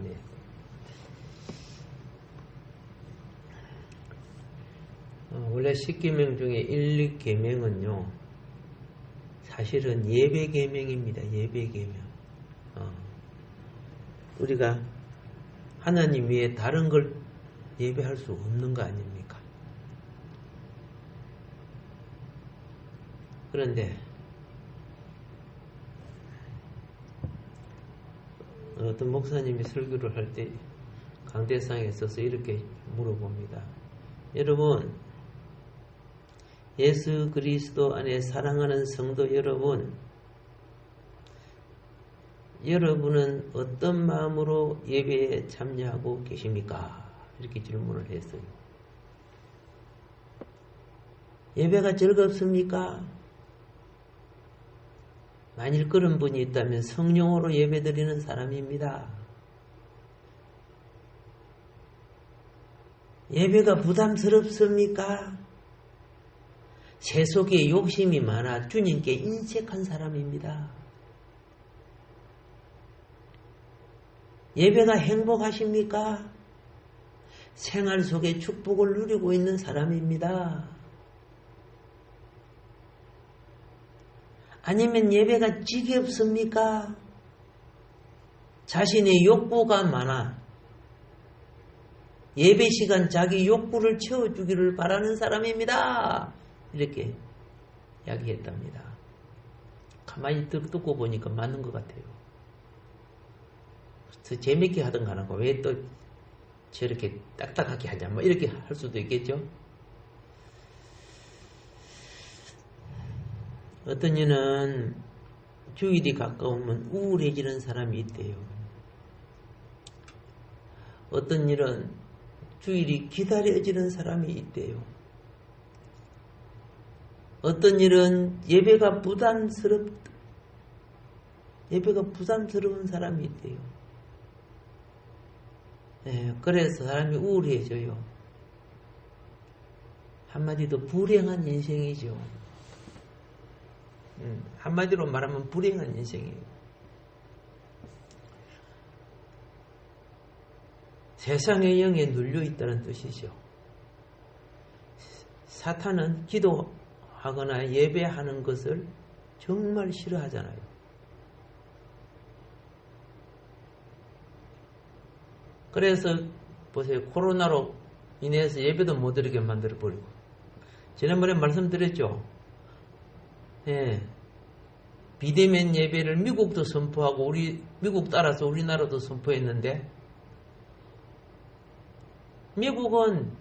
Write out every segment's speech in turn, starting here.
나오네요. 원래 10계명 중에 1, 2계명은요 사실은 예배계명입니다. 예배계명. 우리가 하나님 외에 다른 걸 예배할 수 없는 거 아닙니까? 그런데 어떤 목사님이 설교를 할 때 강대상에 서서 이렇게 물어봅니다. 여러분, 예수 그리스도 안에 사랑하는 성도 여러분, 여러분은 어떤 마음으로 예배에 참여하고 계십니까? 이렇게 질문을 했어요. 예배가 즐겁습니까? 만일 그런 분이 있다면 성령으로 예배드리는 사람입니다. 예배가 부담스럽습니까? 세속에 욕심이 많아 주님께 인색한 사람입니다. 예배가 행복하십니까? 생활 속에 축복을 누리고 있는 사람입니다. 아니면 예배가 지겹습니까? 자신의 욕구가 많아 예배 시간 자기 욕구를 채워주기를 바라는 사람입니다. 이렇게 이야기했답니다. 가만히 듣고 보니까 맞는 것 같아요. 재밌게 하던가 하고 왜 또 저렇게 딱딱하게 하냐 뭐 이렇게 할 수도 있겠죠. 어떤 이는 주일이 가까우면 우울해지는 사람이 있대요. 어떤 일은 주일이 기다려지는 사람이 있대요. 어떤 일은 예배가 부담스러운 사람이 있대요. 네, 그래서 사람이 우울해져요. 한마디로 불행한 인생이죠. 한마디로 말하면 불행한 인생이에요. 세상의 영에 눌려있다는 뜻이죠. 사탄은 기도하거나 예배하는 것을 정말 싫어하잖아요. 그래서 보세요. 코로나로 인해서 예배도 못 드리게 만들어버리고, 지난번에 말씀드렸죠. 예, 비대면 예배를 미국도 선포하고 미국 따라서 우리나라도 선포했는데 미국은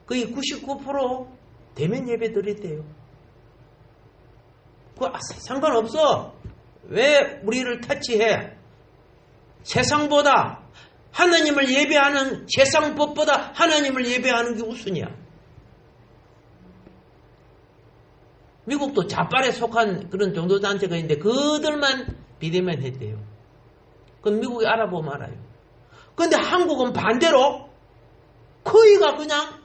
거의 99% 대면 예배 드렸대요. 그거 상관없어. 왜 우리를 타치해? 세상보다 하나님을 예배하는, 세상 법보다 하나님을 예배하는 게 우선이야. 미국도 좌빨에 속한 그런 종교 단체가 있는데 그들만 비대면 했대요. 그건 미국이 알아보면 알아요. 그런데 한국은 반대로 거의가 그냥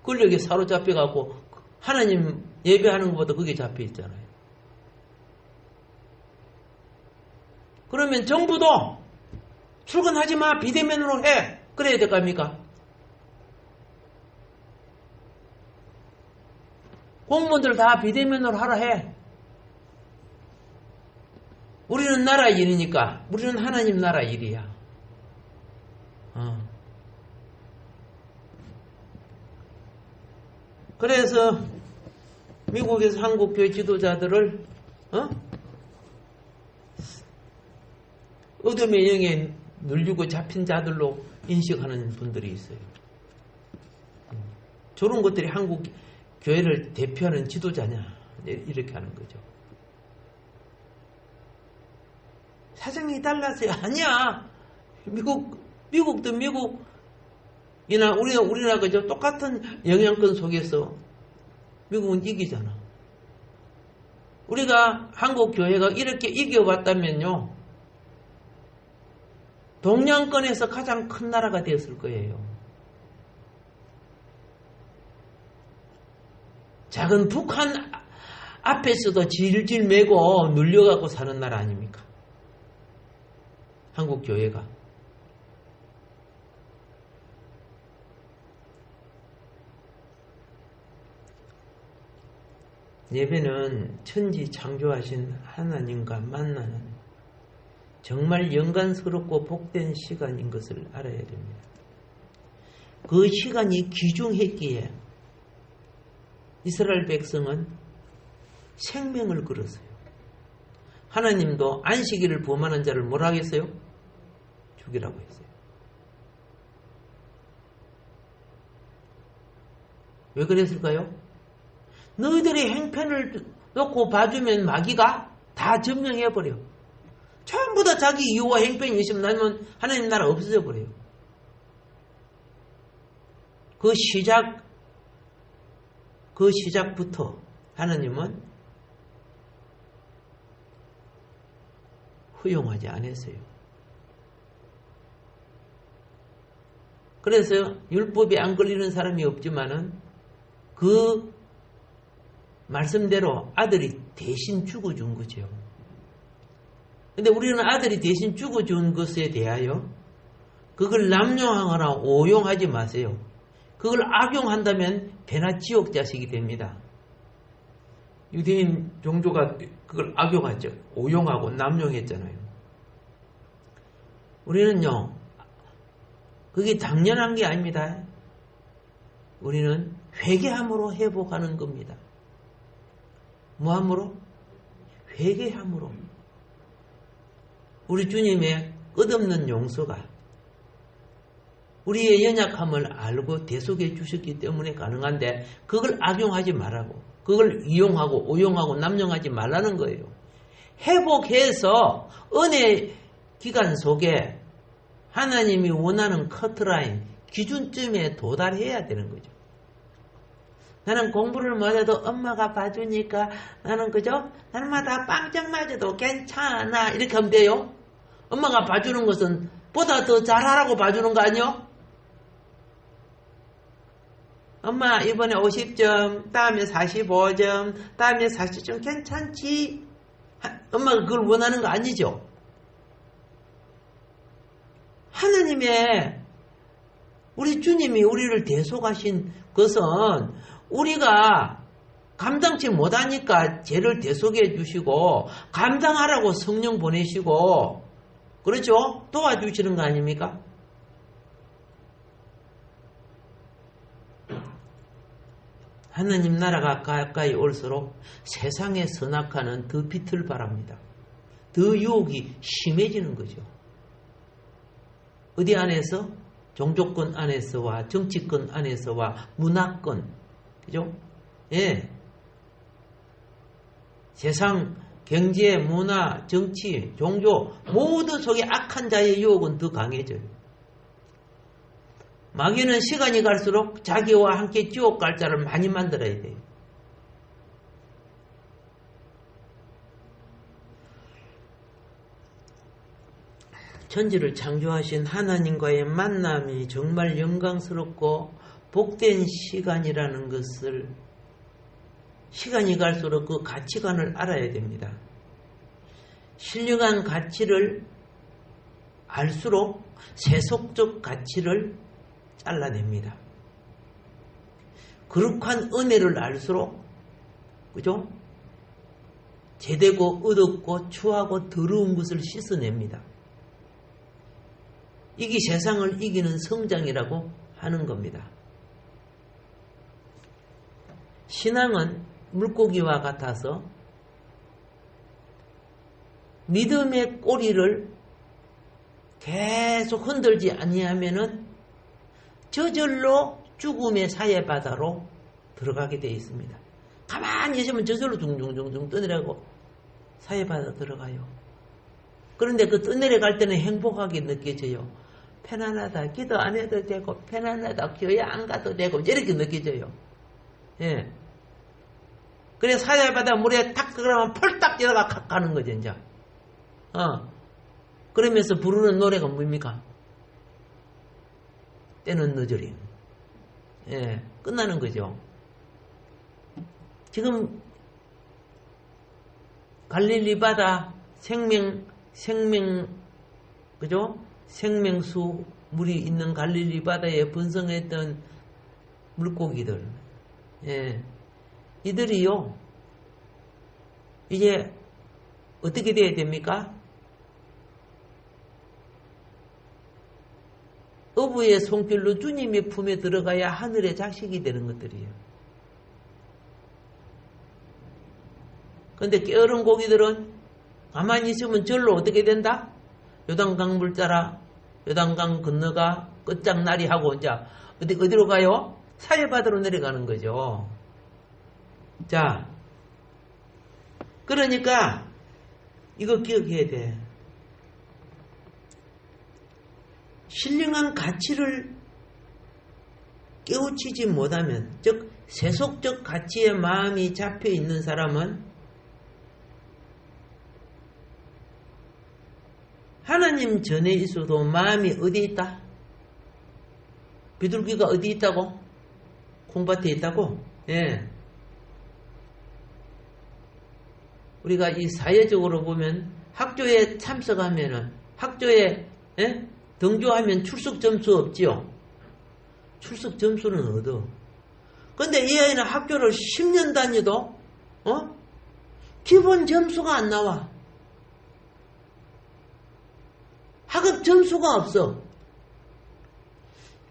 권력에 사로잡혀갖고 하나님 예배하는 것보다 그게 잡혀 있잖아요. 그러면 정부도 출근하지 마, 비대면으로 해. 그래야 될 거 아닙니까? 공무원들 다 비대면으로 하라 해. 우리는 나라 일이니까. 우리는 하나님 나라 일이야. 그래서 미국에서 한국교회 지도자들을 어둠의 영에 눌리고 잡힌 자들로 인식하는 분들이 있어요. 저런 것들이 한국 교회를 대표하는 지도자냐, 이렇게 하는 거죠. 사정이 달라서요. 아니야. 미국도 미국이나 우리나라 그저 똑같은 영향권 속에서 미국은 이기잖아. 우리가 한국 교회가 이렇게 이겨왔다면요, 동양권에서 가장 큰 나라가 되었을 거예요. 작은 북한 앞에서도 질질 매고 눌려갖고 사는 나라 아닙니까? 한국 교회가. 예배는 천지 창조하신 하나님과 만나는 정말 영광스럽고 복된 시간인 것을 알아야 됩니다. 그 시간이 귀중했기에 이스라엘 백성은 생명을 걸었어요. 하나님도 안식일을 범하는 자를 뭐라 하겠어요? 죽이라고 했어요. 왜 그랬을까요? 너희들이 행편을 놓고 봐주면 마귀가 다 점령해버려. 전부 다 자기 이유와 행편이 있으면 나면 하나님 나라 없어져 버려요. 그 시작부터 하나님은 허용하지 않았어요. 그래서 율법에 안 걸리는 사람이 없지만은 그 말씀대로 아들이 대신 죽어준 거죠. 근데 우리는 아들이 대신 죽어준 것에 대하여 그걸 남용하거나 오용하지 마세요. 그걸 악용한다면 배나 지옥 자식이 됩니다. 유대인 종교가 그걸 악용하죠. 오용하고 남용했잖아요. 우리는요, 그게 당연한 게 아닙니다. 우리는 회개함으로 회복하는 겁니다. 뭐함으로? 회개함으로. 우리 주님의 끝없는 용서가 우리의 연약함을 알고 대속해 주셨기 때문에 가능한데 그걸 악용하지 말라고, 그걸 이용하고 오용하고 남용하지 말라는 거예요. 회복해서 은혜 기간 속에 하나님이 원하는 커트라인, 기준점에 도달해야 되는 거죠. 나는 공부를 못해도 엄마가 봐주니까 나는 그죠? 날마다 빵점 맞아도 괜찮아. 이렇게 하면 돼요. 엄마가 봐주는 것은 보다 더 잘하라고 봐주는 거 아니요? 엄마 이번에 50점, 다음에 45점, 다음에 40점 괜찮지? 엄마가 그걸 원하는 거 아니죠? 하나님의 우리 주님이 우리를 대속하신 것은 우리가 감당치 못하니까 죄를 대속해 주시고 감당하라고 성령 보내시고 그렇죠? 도와주시는 거 아닙니까? 하나님 나라가 가까이 올수록 세상의 선악과는 더 빛을 발합니다. 더 유혹이 심해지는 거죠. 어디 안에서? 종교권 안에서와 정치권 안에서와 문화권, 그죠? 예. 세상, 경제, 문화, 정치, 종교 모두 속에 악한 자의 유혹은 더 강해져요. 마귀는 시간이 갈수록 자기와 함께 지옥 갈 자를 많이 만들어야 돼요. 천지를 창조하신 하나님과의 만남이 정말 영광스럽고 복된 시간이라는 것을 시간이 갈수록 그 가치관을 알아야 됩니다. 신령한 가치를 알수록 세속적 가치를 잘라냅니다. 거룩한 은혜를 알수록 그죠? 제대고 얻었고 추하고 더러운 것을 씻어냅니다. 이게 세상을 이기는 성장이라고 하는 겁니다. 신앙은 물고기와 같아서 믿음의 꼬리를 계속 흔들지 아니하면은 저절로 죽음의 사해바다로 들어가게 되어 있습니다. 가만히 있으면 저절로 둥둥둥둥 떠내려가고 사해바다 들어가요. 그런데 그 떠내려갈 때는 행복하게 느껴져요. 편안하다. 기도 안 해도 되고 편안하다. 교회 안 가도 되고 이렇게 느껴져요. 예. 그래서 사해바다 물에 탁 들어가면 펄딱 들어가 가는 거죠, 이제. 그러면서 부르는 노래가 뭡니까? 때는 늦으리. 예. 끝나는 거죠. 지금 갈릴리 바다 생명 그죠? 생명수 물이 있는 갈릴리 바다에 번성했던 물고기들. 예. 이들이요, 이제 어떻게 돼야 됩니까? 어부의 손길로 주님의 품에 들어가야 하늘의 자식이 되는 것들이에요. 근데 게으른 고기들은 가만히 있으면 절로 어떻게 된다? 요단강 물자라, 요단강 건너가 끝장나리 하고 이제 어디로 가요? 사해바다로 내려가는 거죠. 자, 그러니까 이거 기억해야 돼. 신령한 가치를 깨우치지 못하면, 즉 세속적 가치에 마음이 잡혀 있는 사람은 하나님 전에 있어도 마음이 어디 있다? 비둘기가 어디 있다고? 콩밭에 있다고? 예. 우리가 이 사회적으로 보면 학교에 참석하면은, 학교에 등교하면 출석 점수 없지요? 출석 점수는 얻어. 근데 이 아이는 학교를 10년 다녀도 기본 점수가 안 나와. 학업 점수가 없어.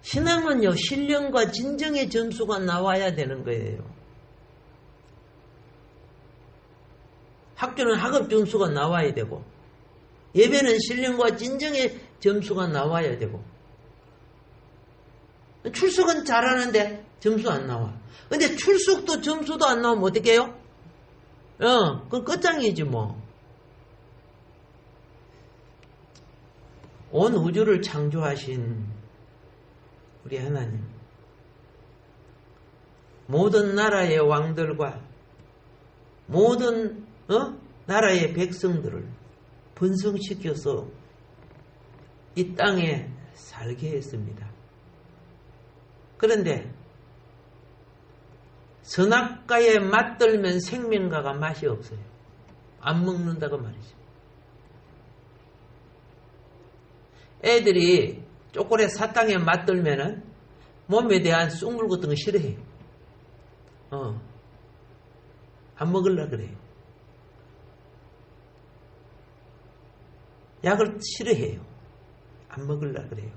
신앙은요, 신령과 진정의 점수가 나와야 되는 거예요. 학교는 학업 점수가 나와야 되고, 예배는 신령과 진정의 점수가 나와야 되고, 출석은 잘하는데 점수 안 나와. 근데 출석도 점수도 안 나오면 어떻게 해요? 그건 끝장이지 뭐. 온 우주를 창조하신 우리 하나님, 모든 나라의 왕들과 모든 나라의 백성들을 번성시켜서 이 땅에 살게 했습니다. 그런데 선악과에 맞들면 생명과가 맛이 없어요. 안 먹는다고 말이죠. 애들이 초콜릿 사탕에 맞들면은 몸에 대한 쑥물 같은 거 싫어해요. 안 먹으려고 그래요. 약을 싫어해요. 안 먹으려고 그래요.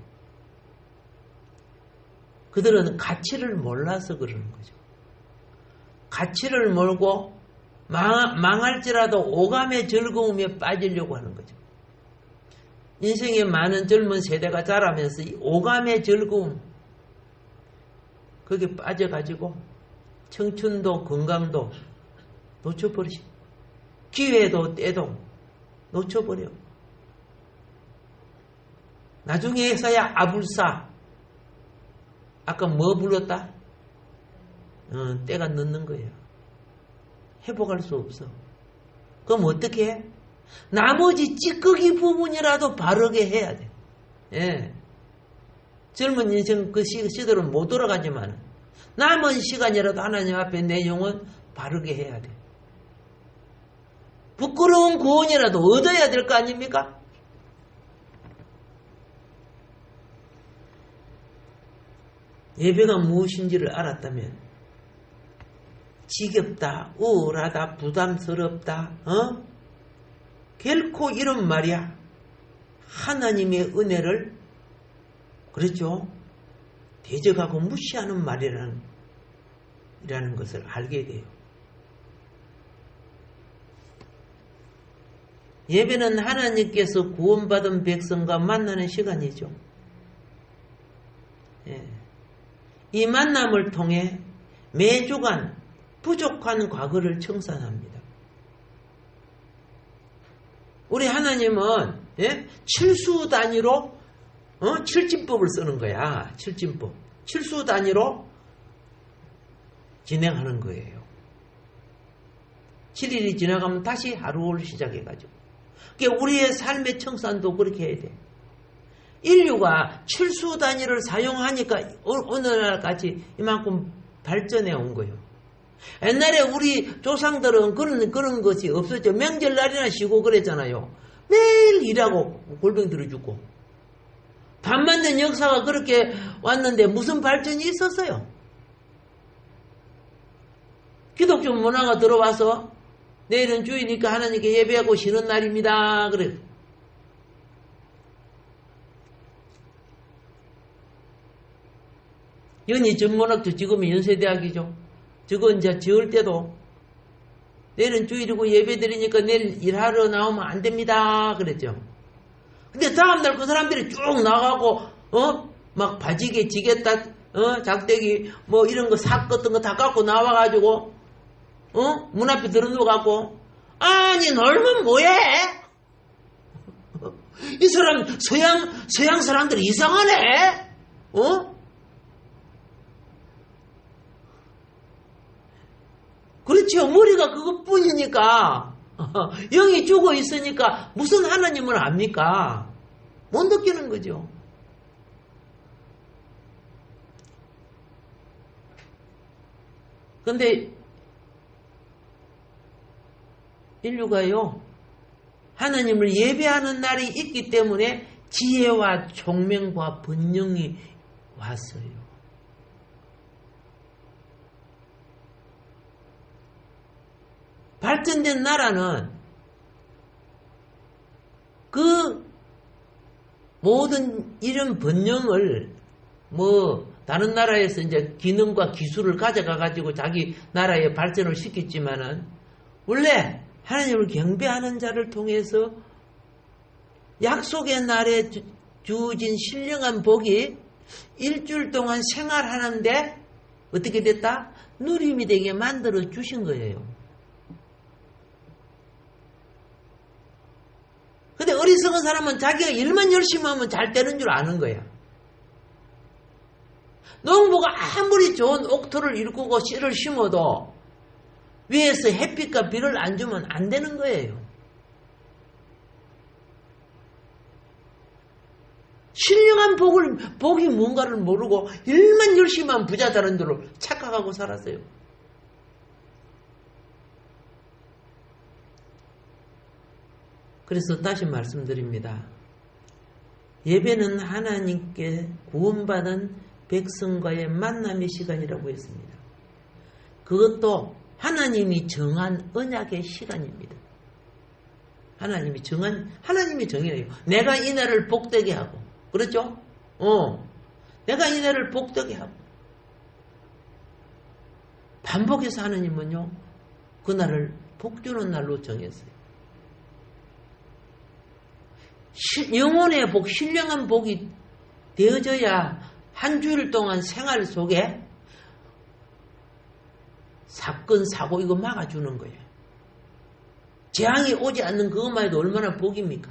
그들은 가치를 몰라서 그러는 거죠. 가치를 모르고 망할지라도 오감의 즐거움에 빠지려고 하는 거죠. 인생에 많은 젊은 세대가 자라면서 이 오감의 즐거움, 거기에 빠져가지고 청춘도 건강도 놓쳐버리시, 기회도 때도 놓쳐버려. 나중에서야 아불싸. 아까 뭐 불렀다? 때가 늦는 거예요. 회복할 수 없어. 그럼 어떻게 해? 나머지 찌꺼기 부분이라도 바르게 해야 돼. 예. 젊은 인생 그 시대로 못 돌아가지만 남은 시간이라도 하나님 앞에 내 영혼 바르게 해야 돼. 부끄러운 구원이라도 얻어야 될 거 아닙니까? 예배가 무엇인지를 알았다면 지겹다, 우울하다, 부담스럽다, 결코 이런 말이야. 하나님의 은혜를, 그렇죠? 대적하고 무시하는 말이라는 것을 알게 돼요. 예배는 하나님께서 구원받은 백성과 만나는 시간이죠. 예. 이 만남을 통해 매주간 부족한 과거를 청산합니다. 우리 하나님은 칠수 단위로 칠진법을 쓰는 거야. 칠진법. 칠수 단위로 진행하는 거예요. 7일이 지나가면 다시 하루를 시작해가지고. 그러니까 우리의 삶의 청산도 그렇게 해야 돼. 인류가 칠수 단위를 사용하니까 오늘날까지 이만큼 발전해 온 거예요. 옛날에 우리 조상들은 그런 것이 없었죠. 명절날이나 쉬고 그랬잖아요. 매일 일하고 골병 들어 죽고 밥 만든 역사가 그렇게 왔는데 무슨 발전이 있었어요? 기독교 문화가 들어와서 내일은 주이니까 하나님께 예배하고 쉬는 날입니다. 그래. 연희 전문학도 지금은 연세대학이죠. 저거 이제 지을 때도 내일은 주일이고 예배 드리니까 내일 일하러 나오면 안 됩니다. 그랬죠. 근데 다음날 그 사람들이 쭉 나가고, 막 바지게 지겠다, 작대기, 뭐 이런 거 삭 같은 거 다 갖고 나와가지고, 문 앞에 들어누워갖고, 아니, 놀면 뭐해? 이 사람, 서양 사람들이 이상하네? 그렇죠. 머리가 그것뿐이니까 영이 죽어 있으니까 무슨 하나님을 압니까? 못 느끼는 거죠. 근데 인류가요 하나님을 예배하는 날이 있기 때문에 지혜와 총명과 번영이 왔어요. 발전된 나라는 그 모든 이런 번영을 다른 나라에서 이제 기능과 기술을 가져가 가지고 자기 나라의 발전을 시켰지만은 원래 하나님을 경배하는 자를 통해서 약속의 날에 주어진 신령한 복이 일주일 동안 생활하는데 어떻게 됐다? 누림이 되게 만들어 주신 거예요. 근데 어리석은 사람은 자기가 일만 열심히 하면 잘 되는 줄 아는 거야. 농부가 아무리 좋은 옥토를 일구고 씨를 심어도 위에서 햇빛과 비를 안 주면 안 되는 거예요. 신령한 복이 뭔가를 모르고 일만 열심히 하면 부자 되는 줄로 착각하고 살았어요. 그래서 다시 말씀드립니다. 예배는 하나님께 구원받은 백성과의 만남의 시간이라고 했습니다. 그것도 하나님이 정한 언약의 시간입니다. 하나님이 정해요. 내가 이 날을 복되게 하고, 그렇죠? 내가 이 날을 복되게 하고. 반복해서 하나님은요, 그 날을 복주는 날로 정했어요. 영혼의 복, 신령한 복이 되어져야 한 주일 동안 생활 속에 사건, 사고 이거 막아주는 거예요. 재앙이 오지 않는 그것만 해도 얼마나 복입니까?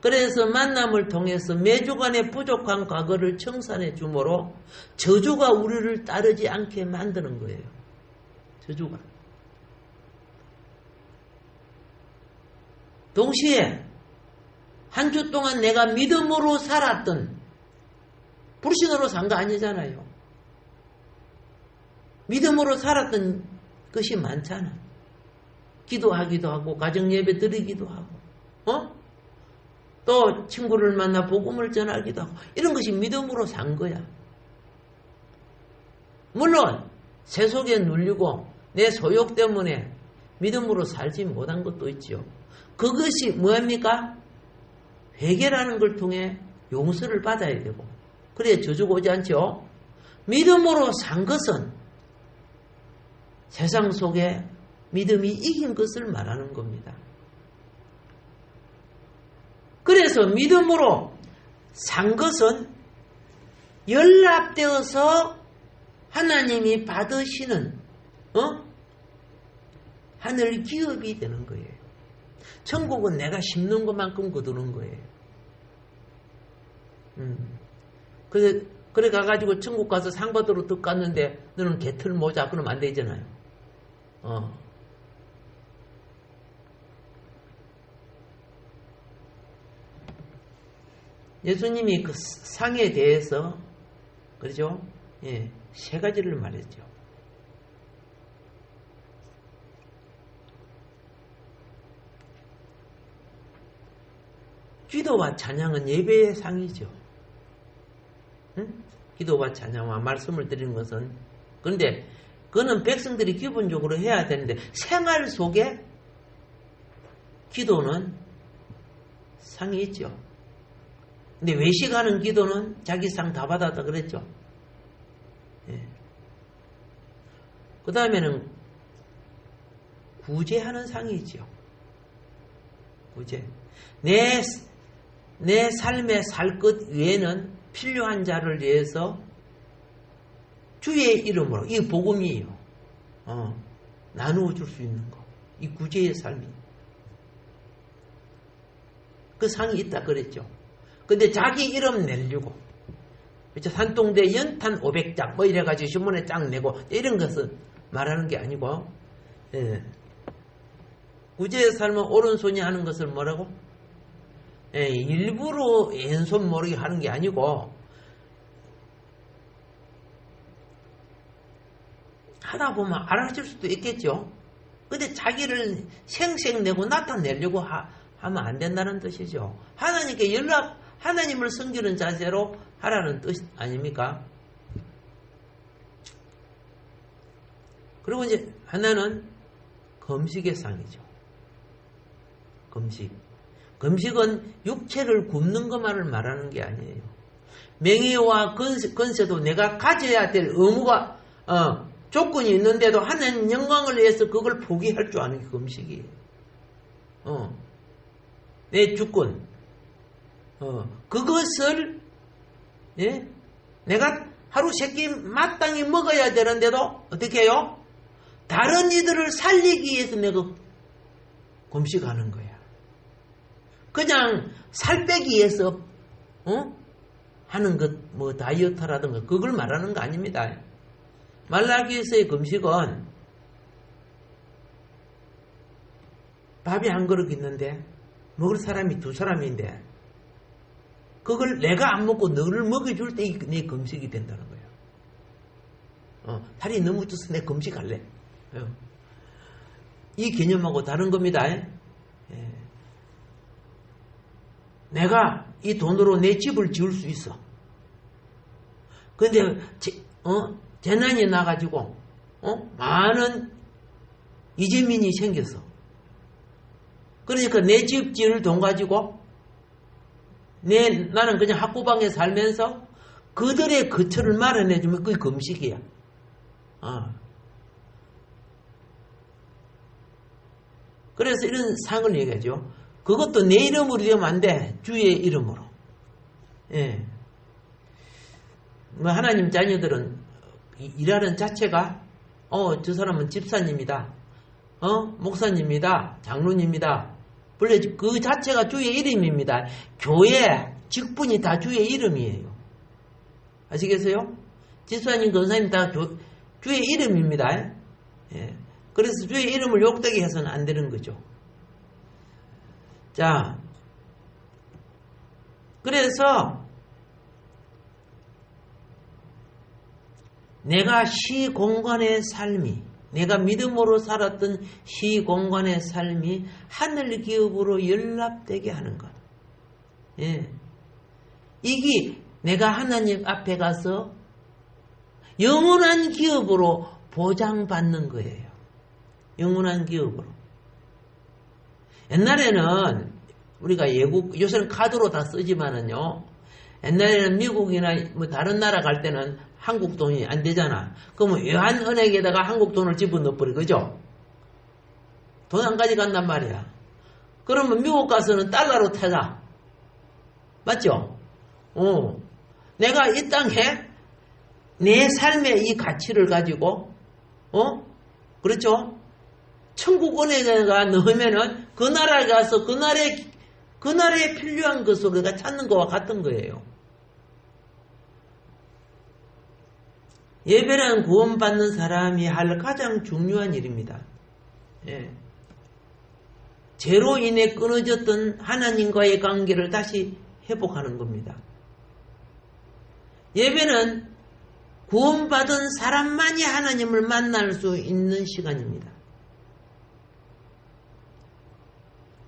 그래서 만남을 통해서 매주간의 부족한 과거를 청산해 주므로 저주가 우리를 따르지 않게 만드는 거예요. 저주가. 동시에 한 주 동안 내가 믿음으로 살았던 불신으로 산 거 아니잖아요. 믿음으로 살았던 것이 많잖아. 기도하기도 하고 가정예배 드리기도 하고 또 친구를 만나 복음을 전하기도 하고 이런 것이 믿음으로 산 거야. 물론 세속에 눌리고 내 소욕 때문에 믿음으로 살지 못한 것도 있죠. 그것이 뭐합니까? 회개라는 걸 통해 용서를 받아야 되고 그래야 저주가 오지 않죠. 믿음으로 산 것은 세상 속에 믿음이 이긴 것을 말하는 겁니다. 그래서 믿음으로 산 것은 연합되어서 하나님이 받으시는 하늘 기업이 되는 거예요. 천국은 내가 심는 것만큼 거두는 거예요. 그래 가가지고 천국 가서 상받으러 득 갔는데 너는 개털 모자 그러면 안 되잖아요. 예수님이 그 상에 대해서 그렇죠? 세 가지를 말했죠. 기도와 찬양은 예배의 상이죠. 응? 기도와 찬양과 말씀을 드리는 것은, 그런데 그거는 백성들이 기본적으로 해야 되는데 생활 속에 기도는 상이 있죠. 근데 외식하는 기도는 자기 상 다 받았다 그랬죠. 예. 그 다음에는 구제하는 상이 있죠. 구제. 내 삶의 살 것 외에는 필요한 자를 위해서 주의 이름으로, 이 복음이에요. 나누어 줄 수 있는 거. 이 구제의 삶이. 그 상이 있다 그랬죠. 근데 자기 이름 내려고. 그렇죠. 산동대 연탄 500장, 뭐 이래가지고 신문에 쫙 내고, 이런 것은 말하는 게 아니고, 예. 구제의 삶은 오른손이 하는 것을 뭐라고? 예, 일부러 왼손 모르게 하는 게 아니고, 하다 보면 알아질 수도 있겠죠. 근데 자기를 생색내고 나타내려고 하면 안 된다는 뜻이죠. 하나님께 하나님을 섬기는 자세로 하라는 뜻 아닙니까? 그리고 이제 하나는 금식의 상이죠. 금식은 육체를 굶는 것만을 말하는 게 아니에요. 명예와 건세도 내가 가져야 될 의무가 조건이 있는데도 하나님 영광을 위해서 그걸 포기할 줄 아는 게 금식이에요. 내 주권, 그것을 예? 내가 하루 세 끼 마땅히 먹어야 되는데도 어떻게 해요? 다른 이들을 살리기 위해서 내가 금식하는 거야. 그냥 살 빼기 위해서 하는 것, 뭐 다이어트라든가 그걸 말하는 거 아닙니다. 말라기에서의 금식은 밥이 한 그릇 있는데 먹을 사람이 두 사람인데 그걸 내가 안 먹고 너를 먹여줄 때 내 금식이 된다는 거예요. 살이 너무 쪄서 내 금식할래. 이 개념하고 다른 겁니다. 예. 내가 이 돈으로 내 집을 지을 수 있어. 근데 재난이 나가지고 많은 이재민이 생겼어. 그러니까 내 집 지을 돈 가지고 나는 그냥 학구방에 살면서 그들의 거처를 마련해주면 그게 금식이야. 그래서 이런 상을 얘기하죠. 그것도 내 이름으로 되면 안 돼. 주의 이름으로. 예. 뭐 하나님 자녀들은 일하는 자체가 저 사람은 집사님이다. 목사님이다. 장로님이다. 원래 그 자체가 주의 이름입니다. 교회 직분이 다 주의 이름이에요. 아시겠어요? 집사님, 권사님 다 주의 이름입니다. 예. 그래서 주의 이름을 욕되게 해서는 안 되는 거죠. 자, 그래서 내가 시공간의 삶이, 내가 믿음으로 살았던 시공간의 삶이 하늘 기업으로 연락되게 하는 것. 예. 이게 내가 하나님 앞에 가서 영원한 기업으로 보장받는 거예요. 영원한 기업으로. 옛날에는 우리가 요새는 카드로 다 쓰지만은요, 옛날에는 미국이나 뭐 다른 나라 갈 때는 한국 돈이 안 되잖아. 그러면 외환은행에다가 한국 돈을 집어넣어버려, 그죠? 돈 안 가져간단 말이야. 그러면 미국 가서는 달러로 타자. 맞죠? 내가 이 땅에 내 삶의 이 가치를 가지고, 그렇죠? 천국 은행에다가 넣으면은 그 나라에 가서 그 나라에 필요한 것을 우리가 찾는 것과 같은 거예요. 예배는 구원받는 사람이 할 가장 중요한 일입니다. 예. 죄로 인해 끊어졌던 하나님과의 관계를 다시 회복하는 겁니다. 예배는 구원받은 사람만이 하나님을 만날 수 있는 시간입니다.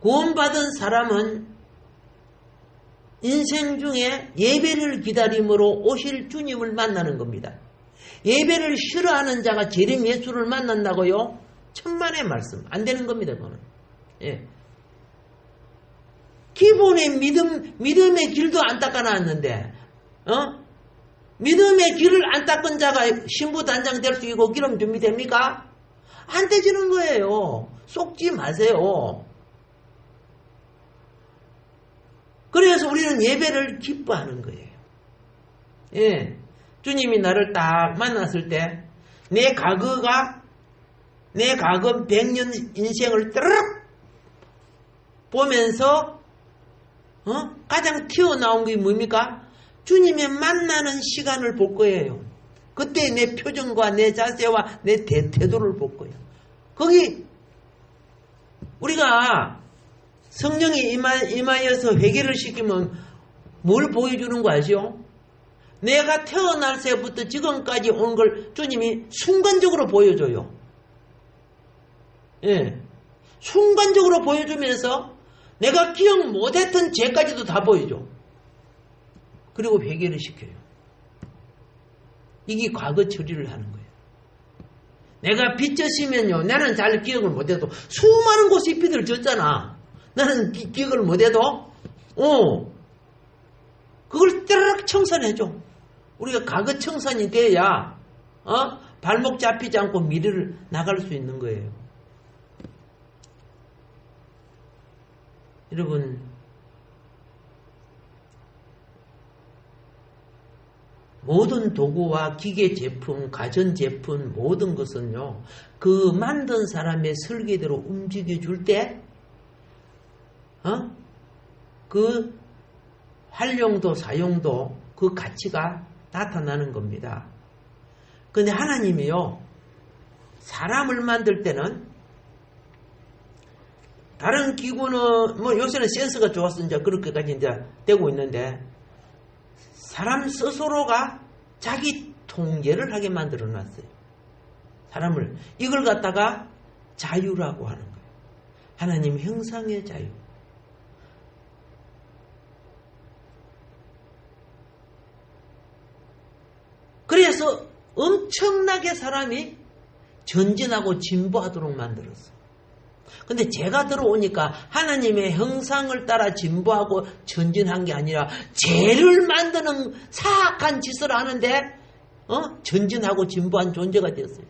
구원받은 사람은 인생 중에 예배를 기다림으로 오실 주님을 만나는 겁니다. 예배를 싫어하는 자가 재림 예수를 만난다고요? 천만의 말씀. 안 되는 겁니다, 그거는. 예. 기본의 믿음의 길도 안 닦아놨는데, 믿음의 길을 안 닦은 자가 신부 단장 될 수 있고 기름 준비됩니까? 안 되지는 거예요. 속지 마세요. 그래서 우리는 예배를 기뻐하는 거예요. 예. 주님이 나를 딱 만났을 때, 내 과거 100년 인생을 따르륵 보면서, 가장 튀어나온 게 뭡니까? 주님의 만나는 시간을 볼 거예요. 그때 내 표정과 내 자세와 내 태도를 볼 거예요. 거기, 우리가 성령이 임하여서 회개를 시키면 뭘 보여주는 거 아시오? 내가 태어날 때부터 지금까지 온 걸 주님이 순간적으로 보여줘요. 예. 순간적으로 보여주면서 내가 기억 못했던 죄까지도 다 보여줘. 그리고 회개를 시켜요. 이게 과거 처리를 하는 거예요. 내가 빚졌으면요, 나는 잘 기억을 못해도 수많은 곳에 빚을 졌잖아. 나는 기억을 못해도 그걸 따라락 청산해줘. 우리가 과거 청산이 돼야 발목 잡히지 않고 미래를 나갈 수 있는 거예요. 여러분, 모든 도구와 기계 제품, 가전 제품, 모든 것은요, 그 만든 사람의 설계대로 움직여 줄 때, 그 활용도, 사용도, 그 가치가 나타나는 겁니다. 근데 하나님이요, 사람을 만들 때는, 다른 기구는, 요새는 센서가 좋아서 이제 그렇게까지 이제 되고 있는데, 사람 스스로가 자기 통제를 하게 만들어 놨어요. 사람을. 이걸 갖다가 자유라고 하는 거예요. 하나님 형상의 자유. 그래서 엄청나게 사람이 전진하고 진보하도록 만들었어. 근데 제가 들어오니까 하나님의 형상을 따라 진보하고 전진한 게 아니라 죄를 만드는 사악한 짓을 하는데 전진하고 진보한 존재가 되었어요.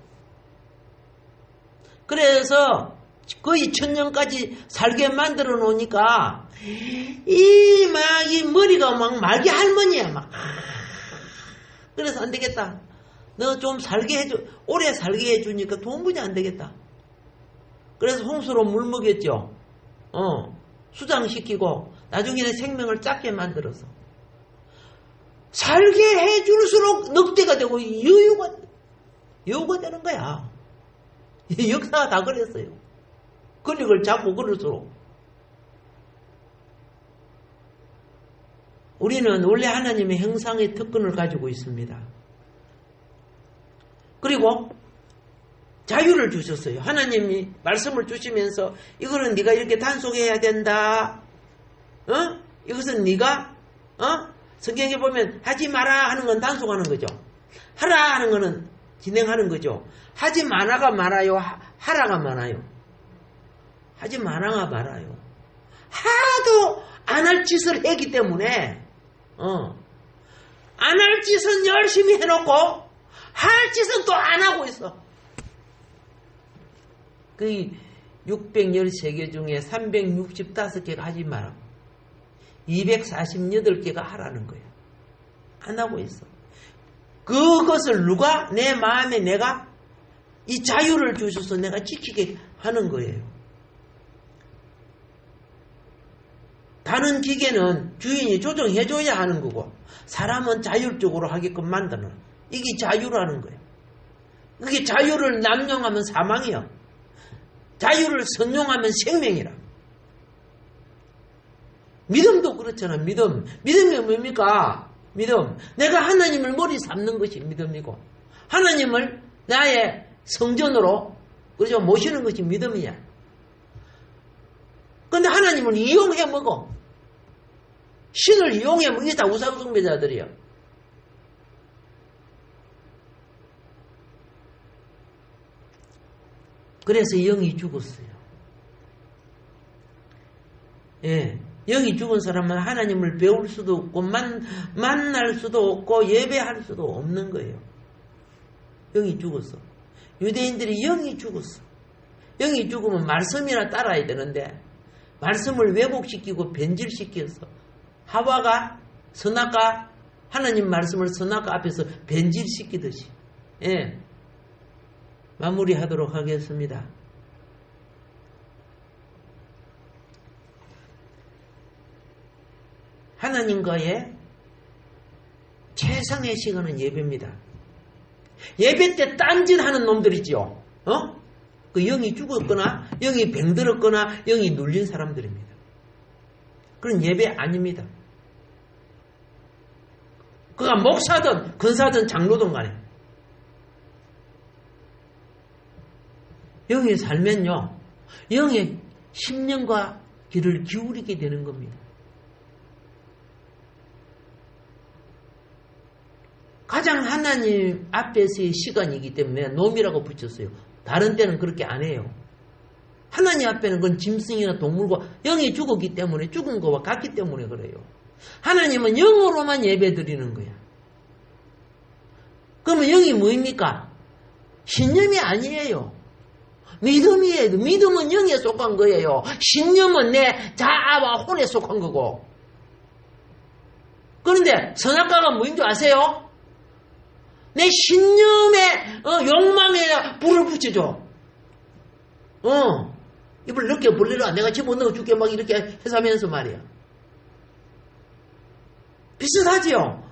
그래서 거의 1000년까지 살게 만들어 놓으니까 이 머리가 막 말기 할머니야 막. 그래서 안 되겠다. 너 좀 살게 해줘. 오래 살게 해주니까 도무지 안 되겠다. 그래서 홍수로 물 먹였죠. 수장시키고 나중에는 생명을 작게 만들어서 살게 해줄수록 넉대가 되고 여유가 되는 거야. 역사가 다 그랬어요. 권력을 잡고 그럴수록. 우리는 원래 하나님의 형상의 특권을 가지고 있습니다. 그리고 자유를 주셨어요. 하나님이 말씀을 주시면서 이거는 네가 이렇게 단속해야 된다. 이것은 네가 성경에 보면 하지 마라 하는 건 단속하는 거죠. 하라 하는 거는 진행하는 거죠. 하지 마라가 말아요. 하라가 많아요. 하지 마라가 말아요. 하도 안 할 짓을 했기 때문에 안 할 짓은 열심히 해놓고 할 짓은 또 안 하고 있어. 그 613개 중에 365개가 하지 마라. 248개가 하라는 거예요. 안 하고 있어. 그것을 누가 내 마음에 내가 이 자유를 주셔서 내가 지키게 하는 거예요. 다른 기계는 주인이 조정해줘야 하는 거고 사람은 자율적으로 하게끔 만드는 이게 자유라는 거예요. 그게 자유를 남용하면 사망이야. 자유를 선용하면 생명이라. 믿음도 그렇잖아. 믿음이 뭡니까? 믿음. 내가 하나님을 머리 삼는 것이 믿음이고 하나님을 나의 성전으로 그렇죠? 모시는 것이 믿음이야. 근데 하나님을 이용해 먹어. 신을 이용해 뭐 이게 다 우상숭배자들이야. 그래서 영이 죽었어요. 예, 영이 죽은 사람은 하나님을 배울 수도 없고 만날 수도 없고 예배할 수도 없는 거예요. 영이 죽었어. 유대인들이 영이 죽었어. 영이 죽으면 말씀이나 따라야 되는데 말씀을 왜곡시키고 변질시켜서 하와가 선악과 하나님 말씀을 선악과 앞에서 변질시키듯이 예, 마무리하도록 하겠습니다. 하나님과의 최상의 시간은 예배입니다. 예배 때 딴짓하는 놈들이지요. 그 영이 죽었거나 영이 병들었거나 영이 눌린 사람들입니다. 그런 예배 아닙니다. 그가 목사든 근사든 장로든 간에 영이 살면요 영의 심령과 귀를 기울이게 되는 겁니다. 가장 하나님 앞에서의 시간이기 때문에 놈이라고 붙였어요. 다른 때는 그렇게 안 해요. 하나님 앞에는 그건 짐승이나 동물과 영이 죽었기 때문에 죽은 거와 같기 때문에 그래요. 하나님은 영으로만 예배 드리는 거야. 그러면 영이 뭐입니까? 신념이 아니에요. 믿음이에요. 믿음은 영에 속한 거예요. 신념은 내 자아와 혼에 속한 거고. 그런데 선악과가 뭐인 줄 아세요? 내 신념에 욕망에 불을 붙여줘. 입을 늦게 벌리라. 내가 집어넣어 줄게. 막 이렇게 해서면서 말이야. 비슷하지요?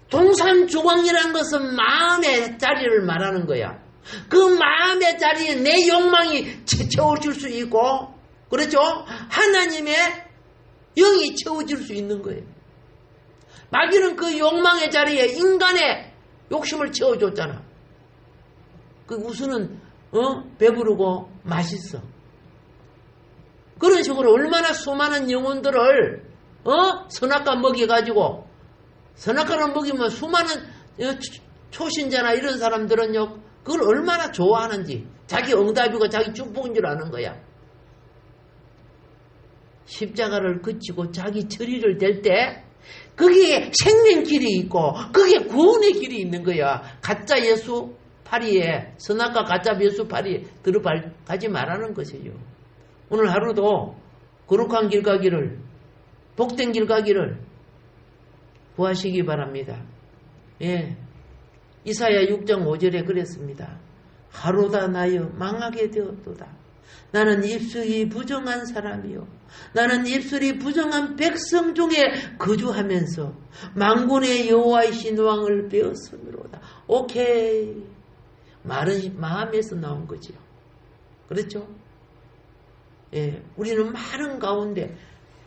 동산주광이라는 것은 마음의 자리를 말하는 거야. 그 마음의 자리에 내 욕망이 채워질 수 있고, 그렇죠? 하나님의 영이 채워질 수 있는 거예요. 마귀는 그 욕망의 자리에 인간의 욕심을 채워줬잖아. 그 우수는 배부르고 맛있어. 그런 식으로 얼마나 수많은 영혼들을 선악과 먹여가지고 선악과를 먹이면 수많은 초신자나 이런 사람들은요 그걸 얼마나 좋아하는지 자기 응답이고 자기 축복인 줄 아는 거야. 십자가를 그치고 자기 처리를 댈 때 거기에 생명길이 있고 거기에 구원의 길이 있는 거야. 가짜 예수 파리에 선악과 가짜 예수 파리에 들어가지 말라는 것이죠. 오늘 하루도 거룩한 길 가기를 복된 길 가기를 구하시기 바랍니다. 예, 이사야 6장 5절에 그랬습니다. 하루다 나여 망하게 되었도다. 나는 입술이 부정한 사람이요 나는 입술이 부정한 백성 중에 거주하면서 만군의 여호와이신 왕을 배웠으므로다. 오케이. 말은 마음에서 나온 거죠. 그렇죠? 예, 우리는 많은 가운데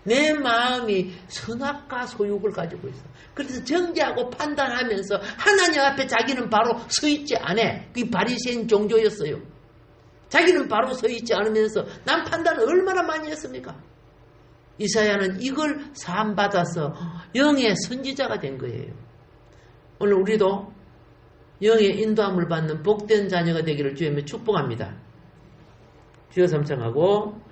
내 마음이 선악과 소욕을 가지고 있어. 그래서 정죄하고 판단하면서 하나님 앞에 자기는 바로 서 있지 않아. 그게 바리새인 종교였어요. 자기는 바로 서 있지 않으면서 난 판단을 얼마나 많이 했습니까? 이사야는 이걸 사함받아서 영의 선지자가 된 거예요. 오늘 우리도 영의 인도함을 받는 복된 자녀가 되기를 주님의 축복합니다. 주여 삼창하고